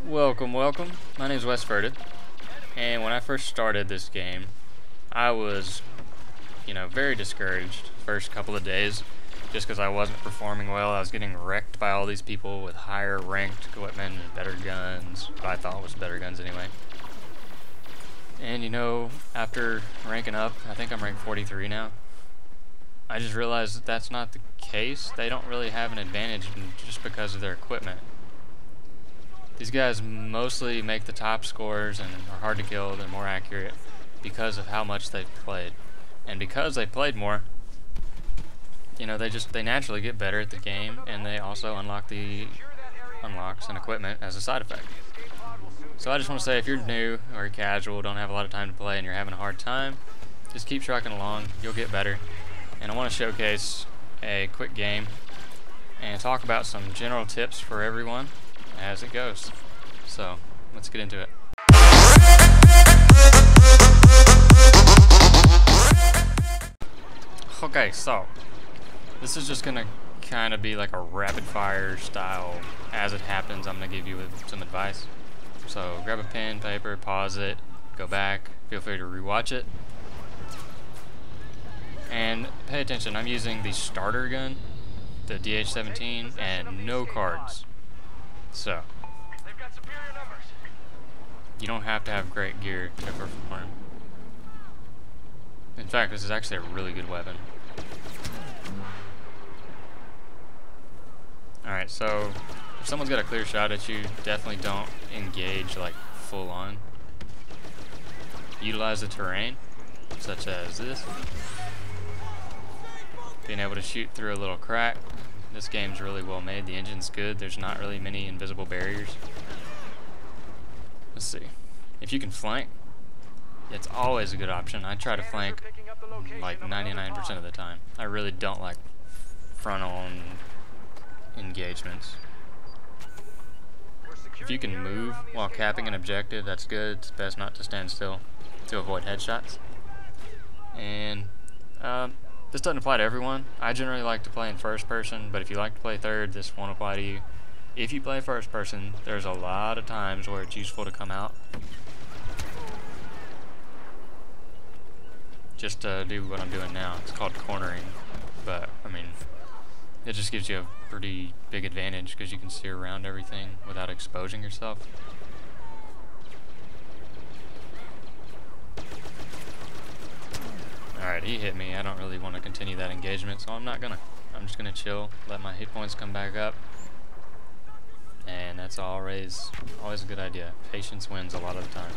Welcome, welcome. My name is Wes Furted, and when I first started this game, I was, very discouraged the first couple of days, just because I wasn't performing well. I was getting wrecked by all these people with higher ranked equipment and better guns, what I thought was better guns anyway. And after ranking up, I think I'm ranked 43 now, I just realized that that's not the case. They don't really have an advantage just because of their equipment. These guys mostly make the top scores and are hard to kill. They're more accurate because of how much they've played. And because they played more, they naturally get better at the game, and they also unlock the unlocks and equipment as a side effect. So I just want to say, if you're new or you're casual, don't have a lot of time to play, and you're having a hard time, just keep trucking along. You'll get better. And I want to showcase a quick game and talk about some general tips for everyone as it goes. So let's get into it. Okay, so this is just gonna kind of be like a rapid fire style. As it happens, I'm gonna give you some advice. So grab a pen, paper, pause it, go back, feel free to rewatch it, and pay attention. I'm using the starter gun, the DH-17, and no cards. So you don't have to have great gear to perform. In fact, this is actually a really good weapon. Alright, so if someone's got a clear shot at you, definitely don't engage like full on. Utilize the terrain, such as this. Being able to shoot through a little crack. This game's really well made. The engine's good. There's not really many invisible barriers. Let's see. If you can flank, it's always a good option. I try to flank like 99% of the time. I really don't like frontal engagements. If you can move while capping an objective, that's good. It's best not to stand still to avoid headshots. And this doesn't apply to everyone. I generally like to play in first person, but if you like to play third, this won't apply to you. If you play first person, there's a lot of times where it's useful to come out. Just to do what I'm doing now. It's called cornering, but I mean, it just gives you a pretty big advantage because you can see around everything without exposing yourself. Alright, he hit me. I don't really want to continue that engagement, so I'm just gonna chill, let my hit points come back up. And that's always a good idea. Patience wins a lot of the time.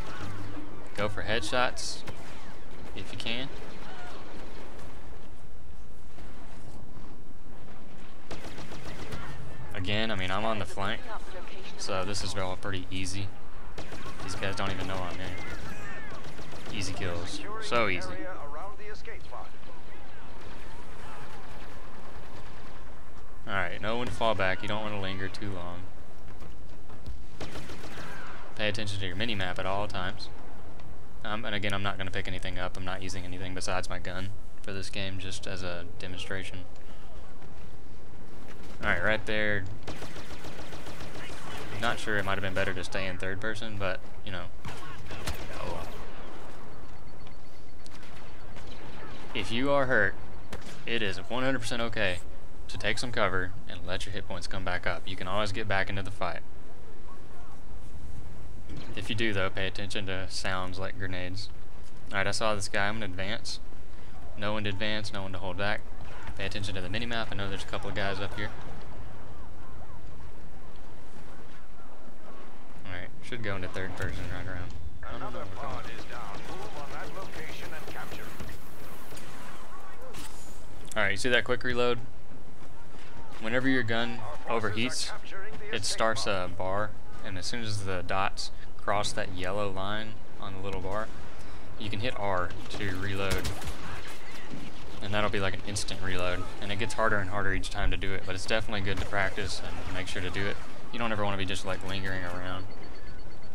Go for headshots if you can. Again, I mean, I'm on the flank, so this is all pretty easy. These guys don't even know I'm here. Easy kills. So easy. Alright, know when to fall back. You don't want to linger too long. Pay attention to your mini-map at all times. And again, I'm not going to pick anything up. I'm not using anything besides my gun for this game, just as a demonstration. Alright, right there. Not sure, it might have been better to stay in third person, but, oh well. If you are hurt, it is 100% okay to take some cover and let your hit points come back up. You can always get back into the fight. If you do, though, pay attention to sounds like grenades. Alright, I saw this guy. I'm going to advance. Know when to advance, know when to hold back. Pay attention to the mini-map. I know there's a couple of guys up here. Alright, should go into third person right around. Oh, no, Alright, you see that quick reload? Whenever your gun overheats, it starts a bar, and as soon as the dots cross that yellow line on the little bar, you can hit R to reload, and that'll be like an instant reload, and it gets harder and harder each time to do it, but it's definitely good to practice and make sure to do it. You don't ever want to be just like lingering around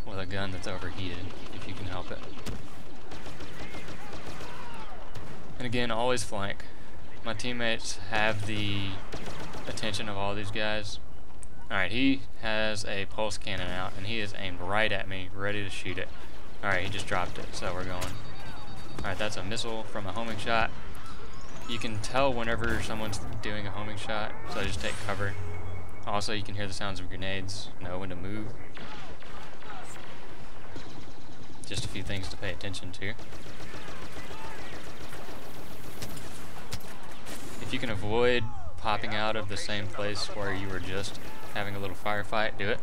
with a gun that's overheated if you can help it. And again, always flank. My teammates have the attention of all these guys, Alright, he has a pulse cannon out, and he is aimed right at me, ready to shoot it. Alright, he just dropped it, so we're going. Alright, that's a missile from a homing shot. You can tell whenever someone's doing a homing shot, so just take cover. Also, you can hear the sounds of grenades, know when to move. Just a few things to pay attention to. If you can avoid popping out of the same place where you were just having a little firefight, do it.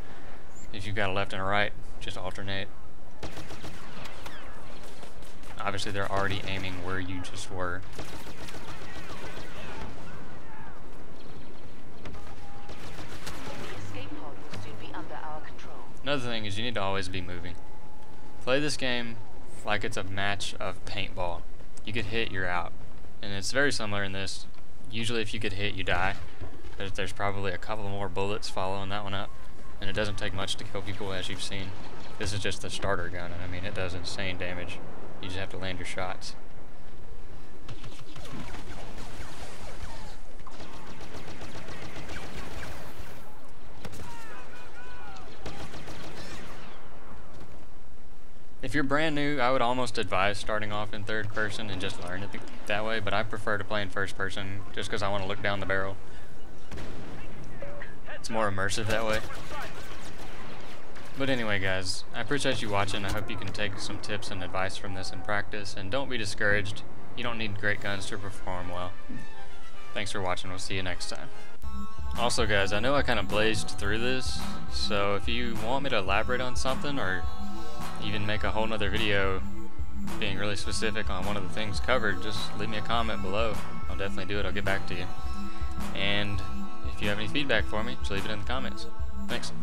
If you've got a left and a right, just alternate. Obviously, they're already aiming where you just were. Another thing is you need to always be moving. Play this game like it's a match of paintball. You get hit, you're out. And it's very similar in this. Usually if you get hit, you die. There's probably a couple more bullets following that one up. And it doesn't take much to kill people, as you've seen. This is just the starter gun, and I mean, it does insane damage. You just have to land your shots. If you're brand new, I would almost advise starting off in third person and just learn it that way, but I prefer to play in first person just because I want to look down the barrel. It's more immersive that way. But anyway, guys, I appreciate you watching. I hope you can take some tips and advice from this in practice, and don't be discouraged. You don't need great guns to perform well. Thanks for watching. We'll see you next time. Also, guys, I know I kind of blazed through this, so if you want me to elaborate on something or even make a whole nother video being really specific on one of the things covered, just leave me a comment below. I'll definitely do it. I'll get back to you. And if you have any feedback for me, just leave it in the comments. Thanks.